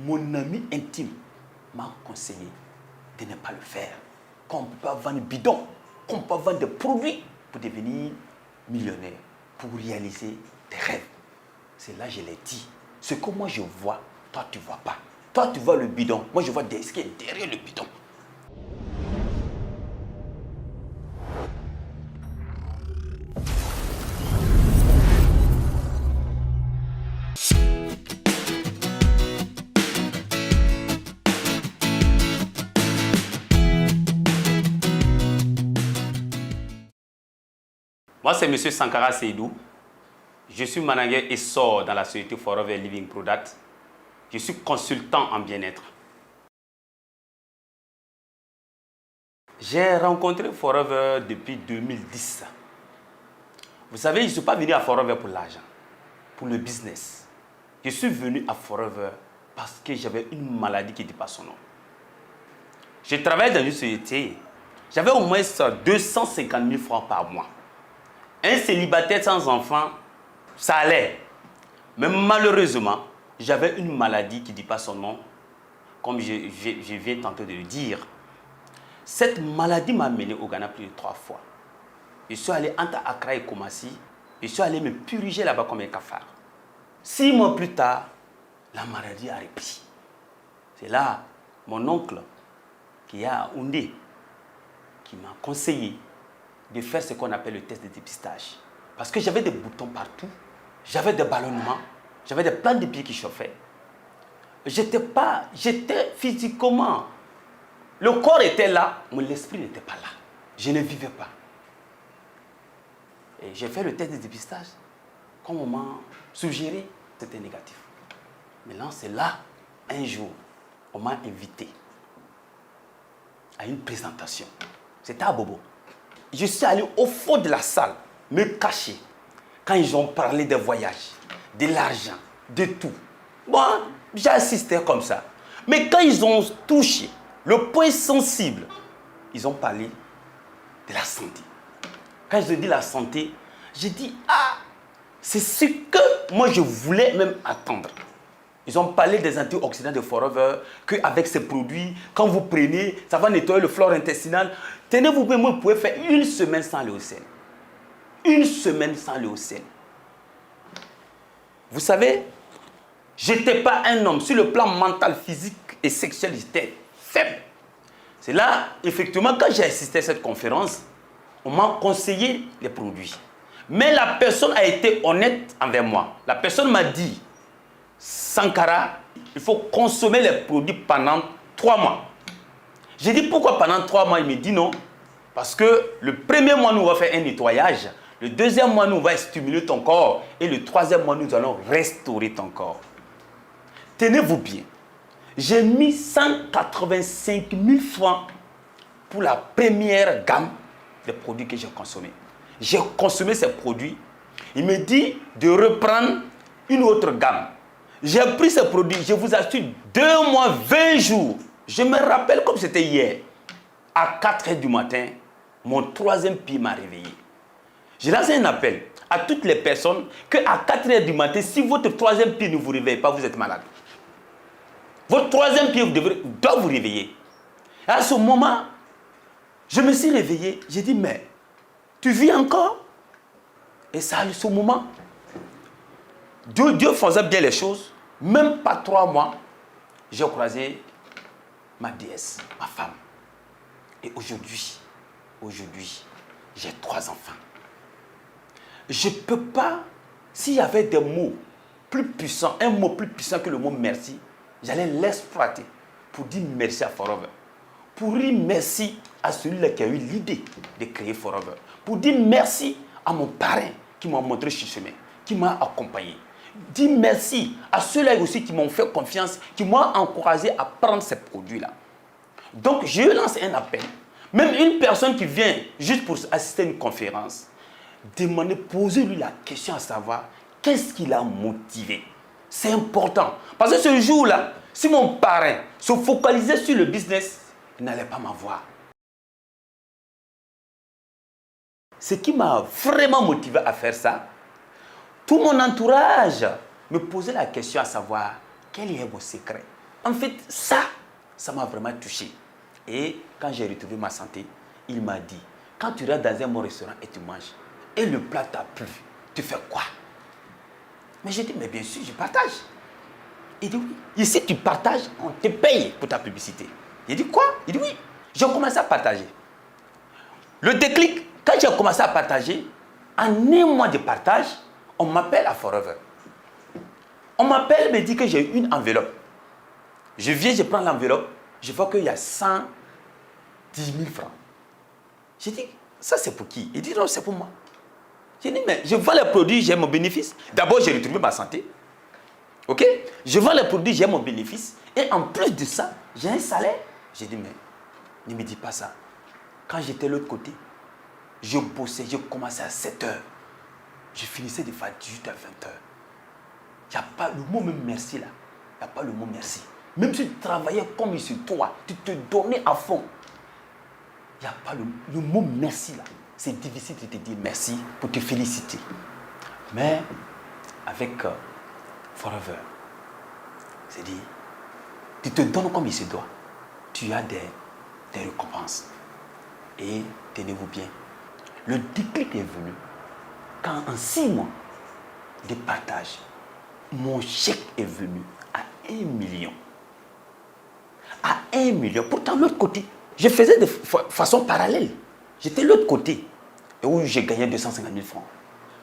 mon ami intime m'a conseillé de ne pas le faire. Qu'on ne peut pas vendre bidon, qu'on ne peut pas vendre des produits pour devenir millionnaire, pour réaliser tes rêves. C'est là que je l'ai dit. Ce que moi je vois, toi tu ne vois pas. Toi tu vois le bidon, moi je vois ce qui est derrière le bidon. Moi, c'est M. Sankara Seydou. Je suis manager et sort dans la société Forever Living Product. Je suis consultant en bien-être. J'ai rencontré Forever depuis 2010. Vous savez, je ne suis pas venu à Forever pour l'argent, pour le business. Je suis venu à Forever parce que j'avais une maladie qui n'était pas son nom. Je travaillais dans une société. J'avais au moins 250 000 francs par mois. Un célibataire sans enfant, ça allait. Mais malheureusement, j'avais une maladie qui ne dit pas son nom, comme je viens tenter de le dire. Cette maladie m'a mené au Ghana plus de 3 fois. Je suis allé entre Accra et Kumasi. Je suis allé me purger là-bas comme un cafard. 6 mois plus tard, la maladie a repris. C'est là mon oncle, qui est à Oundé, qui m'a conseillé de faire ce qu'on appelle le test de dépistage. Parce que j'avais des boutons partout, j'avais des ballonnements, j'avais des plantes de pieds qui chauffaient. J'étais physiquement, le corps était là, mais l'esprit n'était pas là. Je ne vivais pas. Et j'ai fait le test de dépistage. Comme on m'a suggéré, c'était négatif. Maintenant, c'est là, un jour, on m'a invité à une présentation. C'était à Bobo. Je suis allé au fond de la salle, me cacher, quand ils ont parlé des voyages, de l'argent, de tout. Moi, j'ai assisté comme ça. Mais quand ils ont touché le point sensible, ils ont parlé de la santé. Quand ils ont dit la santé, j'ai dit, ah, c'est ce que moi je voulais même attendre. Ils ont parlé des antioxydants de Forever, qu'avec ces produits, quand vous prenez, ça va nettoyer le flore intestinal. Tenez-vous bien, vous pouvez faire 1 semaine sans le sel. 1 semaine sans le sel. Vous savez, je n'étais pas un homme. Sur le plan mental, physique et sexuel, j'étais faible. C'est là, effectivement, quand j'ai assisté à cette conférence, on m'a conseillé les produits. Mais la personne a été honnête envers moi. La personne m'a dit, Sankara, il faut consommer les produits pendant 3 mois. J'ai dit pourquoi pendant 3 mois? Il me dit non. Parce que le premier mois, nous on va faire un nettoyage. Le deuxième mois, nous on va stimuler ton corps. Et le troisième mois, nous allons restaurer ton corps. Tenez-vous bien. J'ai mis 185 000 francs pour la première gamme de produits que j'ai consommés. J'ai consommé ces produits. Il me dit de reprendre une autre gamme. J'ai pris ces produits, je vous assure, 2 mois, 20 jours. Je me rappelle comme c'était hier. À 4 h du matin, mon 3e pied m'a réveillé. J'ai lancé un appel à toutes les personnes qu'à 4 h du matin, si votre 3e pied ne vous réveille pas, vous êtes malade. Votre 3e pied doit vous réveiller. Et à ce moment, je me suis réveillé. J'ai dit, mais tu vis encore? Et ça, à ce moment, Dieu faisait bien les choses. Même pas 3 mois, j'ai croisé ma déesse, ma femme. Et aujourd'hui, j'ai 3 enfants. Je ne peux pas, s'il y avait des mots plus puissants, un mot plus puissant que le mot merci, j'allais l'exploiter pour dire merci à Forever. Pour dire merci à celui-là qui a eu l'idée de créer Forever. Pour dire merci à mon parrain qui m'a montré ce chemin, qui m'a accompagné. Dis merci à ceux-là aussi qui m'ont fait confiance, qui m'ont encouragé à prendre ces produits-là. Donc, je lance un appel. Même une personne qui vient juste pour assister à une conférence, posez-lui la question à savoir qu'est-ce qui l'a motivé. C'est important. Parce que ce jour-là, si mon parrain se focalisait sur le business, il n'allait pas m'avoir. Ce qui m'a vraiment motivé à faire ça, tout mon entourage me posait la question à savoir quel est vos secrets. En fait, ça m'a vraiment touché. Et quand j'ai retrouvé ma santé, il m'a dit, quand tu rentres dans un bon restaurant et tu manges, et le plat t'a plu, tu fais quoi? Mais j'ai dit, mais bien sûr, je partage. Il dit, oui. Ici, tu partages, on te paye pour ta publicité. Il dit, quoi? Il dit, oui. J'ai commencé à partager. Le déclic, quand j'ai commencé à partager, en un mois de partage, on m'appelle à Forever. On m'appelle, me dit que j'ai une enveloppe. Je viens, je prends l'enveloppe, je vois qu'il y a 110 000 francs. J'ai dit, ça c'est pour qui? Il dit, non, c'est pour moi. J'ai dit, mais je vends les produits, j'ai mon bénéfice. D'abord, j'ai retrouvé ma santé. Ok? Je vends les produits, j'ai mon bénéfice. Et en plus de ça, j'ai un salaire. J'ai dit, mais ne me dis pas ça. Quand j'étais de l'autre côté, je bossais, je commençais à 7 heures. Je finissais de faire 18 à 20 heures. Il n'y a pas le mot même merci là. Il n'y a pas le mot merci. Même si tu travaillais comme sur toi, tu te donnais à fond. Il n'y a pas le mot merci là. C'est difficile de te dire merci pour te féliciter. Mais avec Forever, c'est dit, tu te donnes comme il se doit. Tu as des récompenses. Et tenez-vous bien, le déclic est venu quand en 6 mois de partage, mon chèque est venu à 1 million. À 1 million. Pourtant, de l'autre côté, je faisais de façon parallèle. J'étais de l'autre côté, et où j'ai gagné 250 000 francs.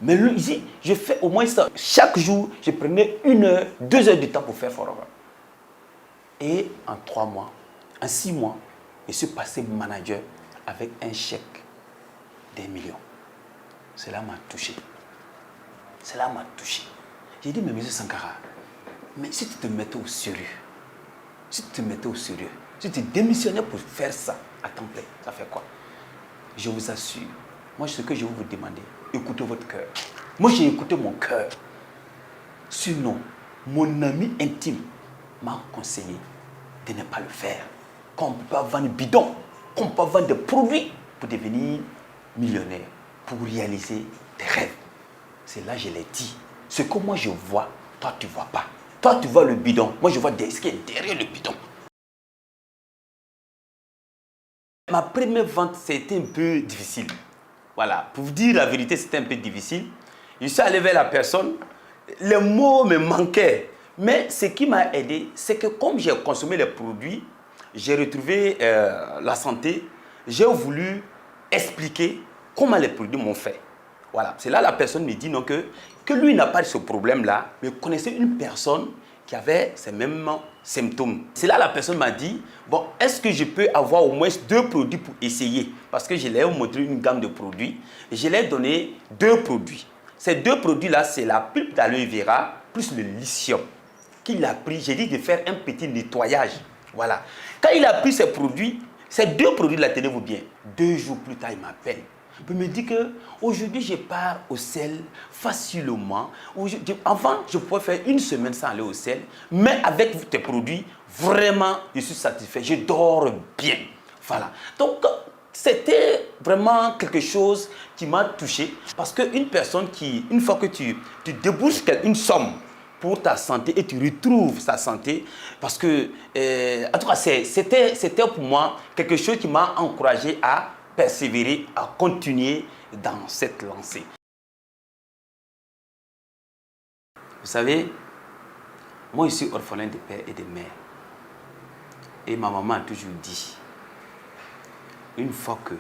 Mais lui, ici, je fais au moins ça. Chaque jour, je prenais 1 heure, 2 heures de temps pour faire Forever. Et en 3 mois, en 6 mois, je suis passé manager avec un chèque d'1 million. Cela m'a touché. Cela m'a touché. J'ai dit, mais M. Sankara, mais si tu te mettais au sérieux, si tu démissionnais pour faire ça à temps plein, ça fait quoi? Je vous assure, moi ce que je vais vous demander, écoutez votre cœur. Moi j'ai écouté mon cœur. Sinon, mon ami intime m'a conseillé de ne pas le faire. Qu'on ne peut pas vendre bidon, qu'on ne peut pas vendre des produits pour devenir millionnaire, pour réaliser des rêves. C'est là que je l'ai dit. Ce que moi je vois, toi tu ne vois pas. Toi tu vois le bidon, moi je vois ce qui est derrière le bidon. Ma première vente, c'était un peu difficile. Voilà, pour vous dire la vérité, c'était un peu difficile. Je suis allé vers la personne, les mots me manquaient. Mais ce qui m'a aidé, c'est que comme j'ai consommé les produits, j'ai retrouvé la santé, j'ai voulu expliquer comment les produits m'ont fait. Voilà, c'est là la personne me dit non, que lui n'a pas ce problème-là, mais connaissait une personne qui avait ces mêmes symptômes. C'est là la personne m'a dit, bon, est-ce que je peux avoir au moins 2 produits pour essayer? Parce que je lui ai montré une gamme de produits et je lui ai donné 2 produits. Ces 2 produits-là, c'est la pulpe d'aloe vera plus le lithium qu'il a pris. J'ai dit de faire un petit nettoyage. Voilà. Quand il a pris ces produits, ces 2 produits-là, tenez-vous bien, 2 jours plus tard, il m'appelle. Il me dit qu'aujourd'hui, je pars au sel facilement. Avant, je pouvais faire 1 semaine sans aller au sel. Mais avec tes produits, vraiment, je suis satisfait. Je dors bien. Voilà. Donc, c'était vraiment quelque chose qui m'a touché. Parce qu'une personne qui, une fois que tu débourses une somme pour ta santé et tu retrouves sa santé, parce que, en tout cas, c'était pour moi quelque chose qui m'a encouragé à persévérer, à continuer dans cette lancée. Vous savez, moi je suis orphelin de père et de mère. Et ma maman a toujours dit, une fois que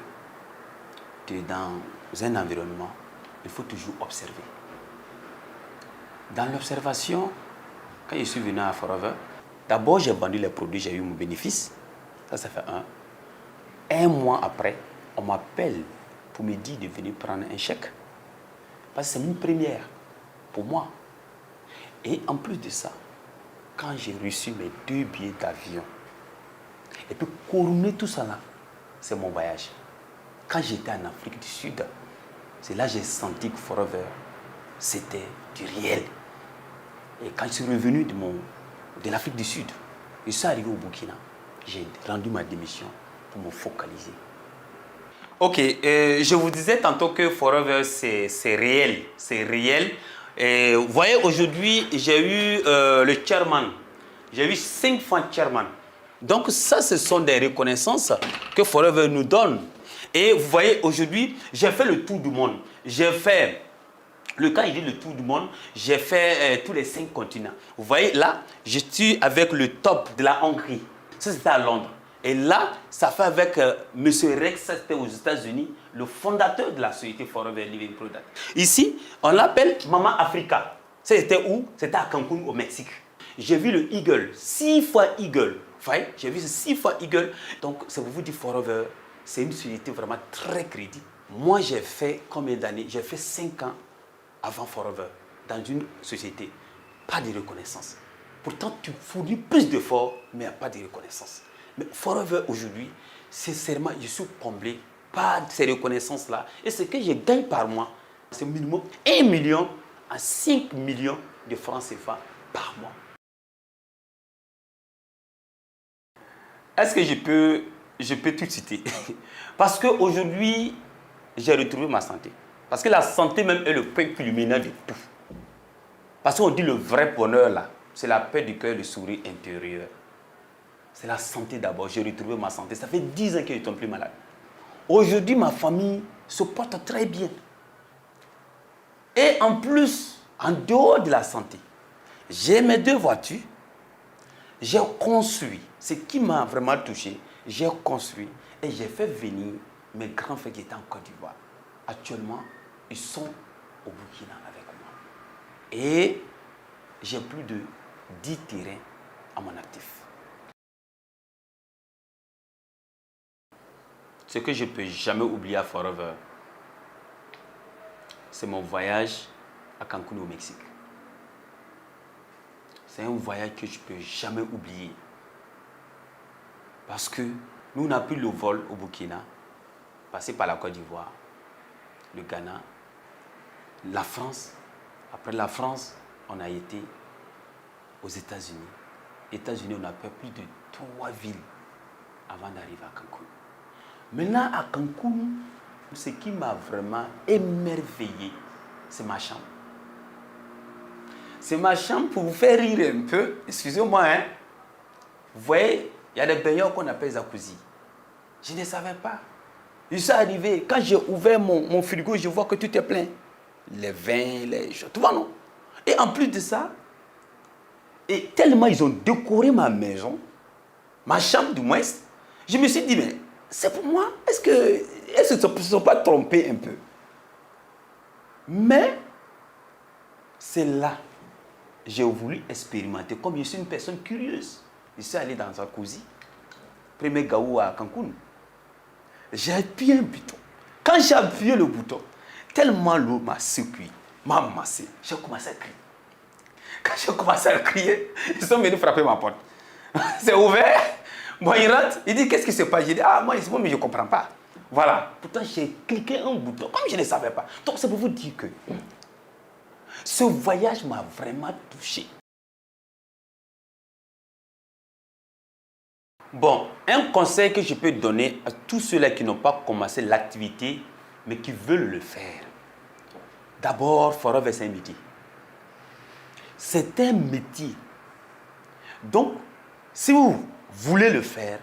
tu es dans un environnement, il faut toujours observer. Dans l'observation, quand je suis venu à Forever, d'abord j'ai vendu les produits, j'ai eu mon bénéfice. Ça fait 1 mois après, on m'appelle pour me dire de venir prendre un chèque. Parce que c'est une première pour moi. Et en plus de ça, quand j'ai reçu mes 2 billets d'avion, et puis couronner tout ça là, c'est mon voyage. Quand j'étais en Afrique du Sud, c'est là que j'ai senti que Forever, c'était du réel. Et quand je suis revenu de l'Afrique du Sud, je suis arrivé au Burkina, j'ai rendu ma démission pour me focaliser. Ok, je vous disais tantôt que Forever, c'est réel. C'est réel. Et vous voyez, aujourd'hui, j'ai eu le chairman J'ai vu 5 fois chairman. Donc ça, ce sont des reconnaissances que Forever nous donne. Et vous voyez, aujourd'hui, j'ai fait le tour du monde. J'ai fait, quand il dit le tour du monde, j'ai fait tous les 5 continents. Vous voyez, là, je suis avec le top de la Hongrie. Ça, c'était à Londres. Et là, ça fait avec M. Rex, ça c'était aux États-Unis, le fondateur de la société Forever Living Product. Ici, on l'appelle Maman Africa. C'était où? C'était à Cancun, au Mexique. J'ai vu le Eagle, 6 fois Eagle. Vous voyez, j'ai vu 6 fois Eagle. Donc, c'est pour vous dire Forever, c'est une société vraiment très crédible. Moi, j'ai fait combien d'années? J'ai fait 5 ans avant Forever, dans une société. Pas de reconnaissance. Pourtant, tu fournis plus d'efforts, mais il n'y a pas de reconnaissance. Mais Forever, aujourd'hui, sincèrement, je suis comblé par ces reconnaissances-là. Et ce que je gagne par mois, c'est minimum 1 million à 5 millions de francs CFA par mois. Est-ce que je peux tout citer? Parce qu'aujourd'hui, j'ai retrouvé ma santé. Parce que la santé même est le point culminant de tout. Parce qu'on dit le vrai bonheur là, c'est la paix du cœur, le sourire intérieur. C'est la santé d'abord. J'ai retrouvé ma santé. Ça fait 10 ans que je ne tombe plus malade. Aujourd'hui, ma famille se porte très bien. Et en plus, en dehors de la santé, j'ai mes 2 voitures. J'ai construit. Ce qui m'a vraiment touché, j'ai construit et j'ai fait venir mes grands frères qui étaient en Côte d'Ivoire. Actuellement, ils sont au Burkina avec moi. Et j'ai plus de 10 terrains à mon actif. Ce que je ne peux jamais oublier à Forever, c'est mon voyage à Cancun au Mexique. C'est un voyage que je ne peux jamais oublier. Parce que nous, on a pris le vol au Burkina, passé par la Côte d'Ivoire, le Ghana, la France. Après la France, on a été aux États-Unis. États-Unis, on a fait plus de 3 villes avant d'arriver à Cancun. Maintenant, à Cancun, ce qui m'a vraiment émerveillé, c'est ma chambre. C'est ma chambre pour vous faire rire un peu. Excusez-moi, hein. Vous voyez, il y a des baigneurs qu'on appelle jacuzzi. Je ne savais pas. Je suis arrivé, quand j'ai ouvert mon frigo, je vois que tout est plein. Les vins, les choses, tout va non. Et en plus de ça, et tellement ils ont décoré ma maison, ma chambre du moins, je me suis dit, mais c'est pour moi. Est-ce qu'ils ne se sont pas trompés un peu? Mais c'est là j'ai voulu expérimenter. Comme je suis une personne curieuse, je suis allé dans un jacuzzi, premier gaou à Cancun. J'ai appuyé un bouton. Quand j'ai appuyé le bouton, tellement l'eau m'a secoué, m'a massé, j'ai commencé à crier. Quand j'ai commencé à crier, ils sont venus frapper ma porte. C'est ouvert. Bon, il rentre, il dit qu'est-ce qui se passe? J'ai dit, ah, moi, c'est bon, mais je ne comprends pas. Voilà. Pourtant, j'ai cliqué un bouton, comme je ne savais pas. Donc, c'est pour vous dire que ce voyage m'a vraiment touché. Bon, un conseil que je peux donner à tous ceux-là qui n'ont pas commencé l'activité, mais qui veulent le faire. D'abord, Forever, c'est un métier. C'est un métier. Donc, si vous voulez le faire,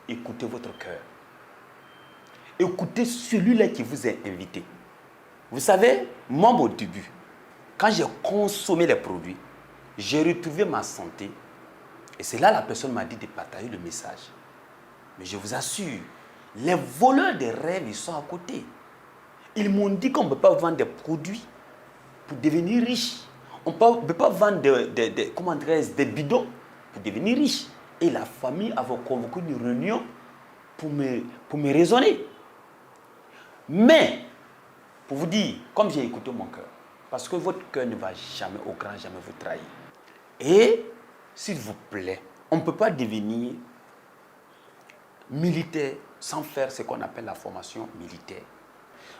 écoutez votre cœur. Écoutez celui-là qui vous a invité. Vous savez, moi, au début, quand j'ai consommé les produits, j'ai retrouvé ma santé. Et c'est là la personne m'a dit de partager le message. Mais je vous assure, les voleurs des rêves, ils sont à côté. Ils m'ont dit qu'on ne peut pas vendre des produits pour devenir riche. On ne peut pas vendre des bidons pour devenir riche. Et la famille avait convoqué une réunion pour me raisonner. Mais, pour vous dire, comme j'ai écouté mon cœur, parce que votre cœur ne va jamais, au grand jamais vous trahir. Et, s'il vous plaît, on ne peut pas devenir militaire sans faire ce qu'on appelle la formation militaire.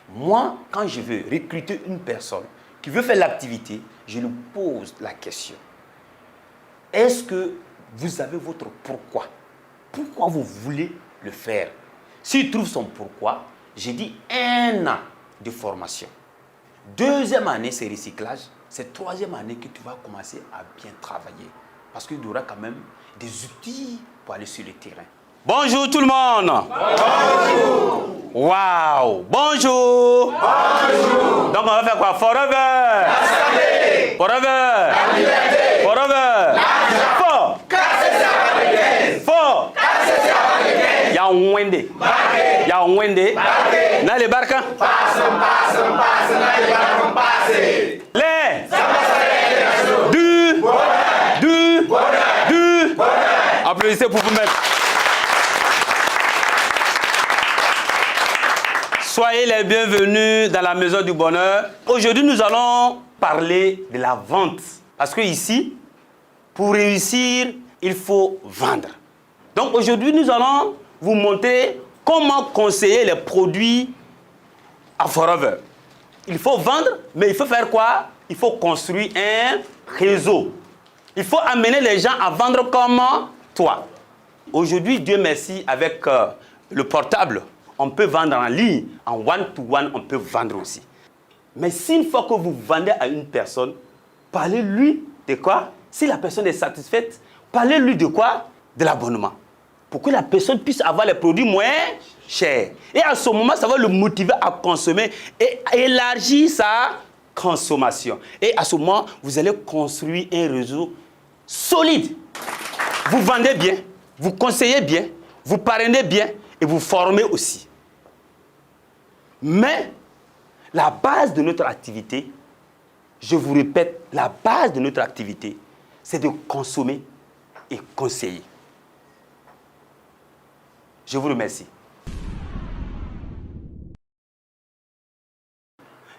Moi, quand je veux recruter une personne qui veut faire l'activité, je lui pose la question. Est-ce que vous avez votre pourquoi? Pourquoi vous voulez le faire? S'il trouve son pourquoi, j'ai dit 1 an de formation. 2e année, c'est recyclage. C'est 3e année que tu vas commencer à bien travailler. Parce qu'il y aura quand même des outils pour aller sur le terrain. Bonjour tout le monde. Bonjour. Waouh. Bonjour. Bonjour. Donc on va faire quoi? Forever. Forever. Forever. Fort. Fort. Ya Wende. Ya Wende. Na le barca. Les. Du. Applaudissez pour vous-même. Soyez les bienvenus dans la maison du bonheur. Aujourd'hui, nous allons parler de la vente. Parce que ici, pour réussir, il faut vendre. Donc aujourd'hui, nous allons vous montrer comment conseiller les produits à Forever. Il faut vendre, mais il faut faire quoi? Il faut construire un réseau. Il faut amener les gens à vendre comme toi. Aujourd'hui, Dieu merci, avec le portable, on peut vendre en ligne, en one-to-one, on peut vendre aussi. Mais si une fois que vous vendez à une personne, parlez-lui de quoi? Si la personne est satisfaite, parlez-lui de quoi? De l'abonnement. Pour que la personne puisse avoir les produits moins chers. Et à ce moment, ça va le motiver à consommer et à élargir sa consommation. Et à ce moment, vous allez construire un réseau solide. Vous vendez bien, vous conseillez bien, vous parrainez bien et vous formez aussi. Mais la base de notre activité, je vous répète, la base de notre activité, c'est de consommer et conseiller. Je vous remercie.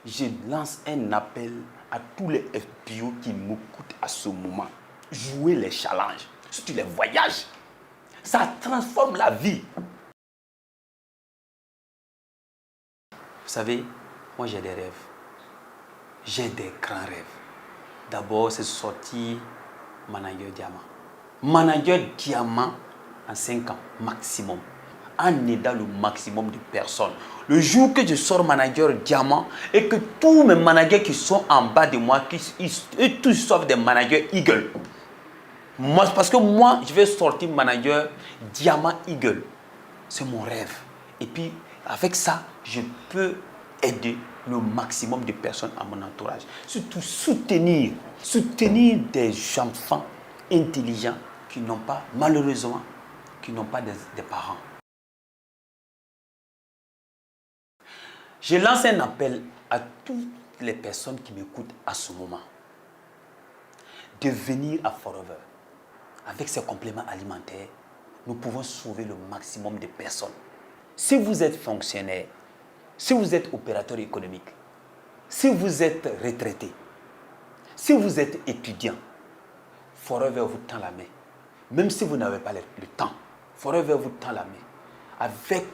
Je lance un appel à tous les FPO qui m'écoutent à ce moment. Jouez les challenges, surtout les voyages. Ça transforme la vie. Vous savez, moi j'ai des rêves. J'ai des grands rêves. D'abord, c'est sortir manager diamant. Manager diamant en 5 ans, maximum. En aidant le maximum de personnes. Le jour que je sors manager diamant et que tous mes managers qui sont en bas de moi, ils tous sauf des managers Eagle. Moi, parce que moi, je vais sortir manager diamant Eagle. C'est mon rêve. Et puis, avec ça, je peux aider le maximum de personnes à mon entourage. Surtout soutenir des enfants intelligents qui n'ont pas, malheureusement, qui n'ont pas des parents. Je lance un appel à toutes les personnes qui m'écoutent à ce moment de venir à Forever. Avec ces compléments alimentaires, nous pouvons sauver le maximum de personnes. Si vous êtes fonctionnaire, si vous êtes opérateur économique, si vous êtes retraité, si vous êtes étudiant, Forever vous tend la main. Même si vous n'avez pas le temps, Forever vous tend la main. Avec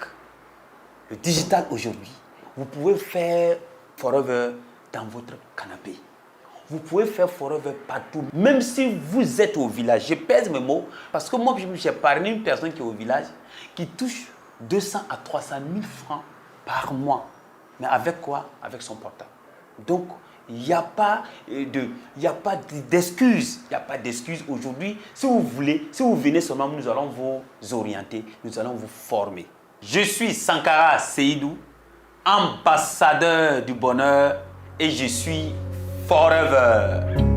le digital aujourd'hui, vous pouvez faire Forever dans votre canapé. Vous pouvez faire Forever partout. Même si vous êtes au village. Je pèse mes mots parce que moi, j'ai parlé une personne qui est au village qui touche 200 à 300 000 francs par mois. Mais avec quoi? Avec son portable. Donc, il n'y a pas d'excuses. Il n'y a pas d'excuses aujourd'hui. Si vous voulez, si vous venez seulement, nous allons vous orienter, nous allons vous former. Je suis Sankara Seydou, ambassadeur du bonheur et je suis Forever.